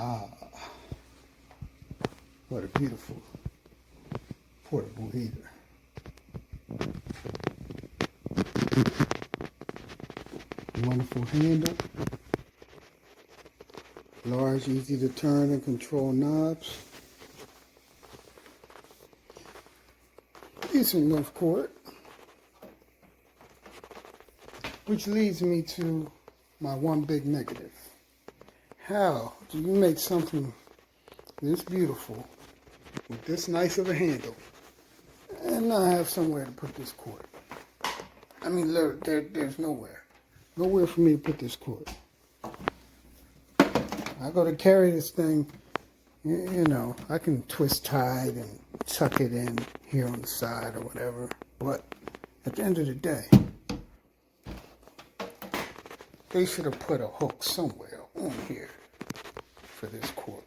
Ah, what a beautiful portable heater. Wonderful handle. Large, easy to turn and control knobs. Decent enough cord. Which leads me to my one big negative. How do you make something this beautiful with this nice of a handle and not have somewhere to put this cord? I mean, look, there's nowhere for me to put this cord. I go to carry this thing, you know, I can twist tie it and tuck it in here on the side or whatever, but at the end of the day, they should have put a hook somewhere on here for this cord.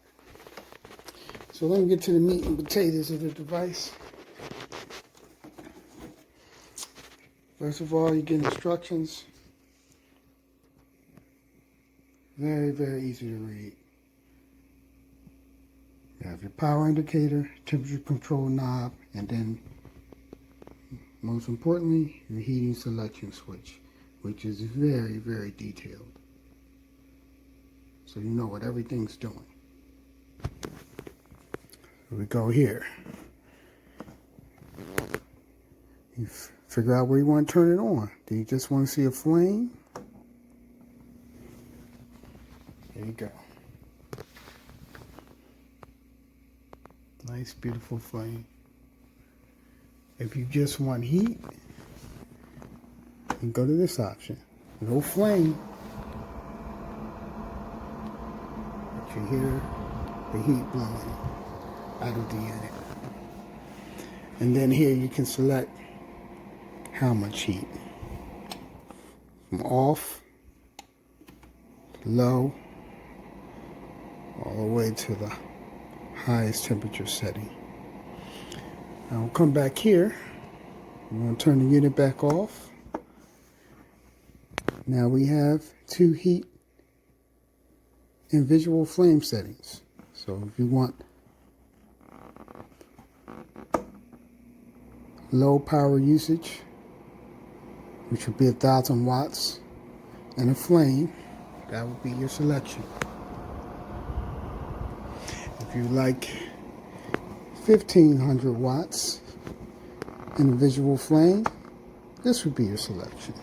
So let me get to the meat and potatoes of the device. First of all, you get instructions. Very, very easy to read. You have your power indicator, temperature control knob, and then, most importantly, your heating selection switch, which is very, very detailed. So you know what everything's doing. So we go here. You figure out where you want to turn it on. Do you just want to see a flame? There you go. Nice, beautiful flame. If you just want heat, you go to this option. No flame. But you hear the heat blowing out of the unit. And then here you can select how much heat. From off, low, all the way to the highest temperature setting. Now we'll come back here. I'm going to turn the unit back off. Now we have 2 heat and visual flame settings. So if you want low power usage, which would be 1,000 watts, and a flame, that would be your selection. If you like 1,500 watts and a visual flame, this would be your selection.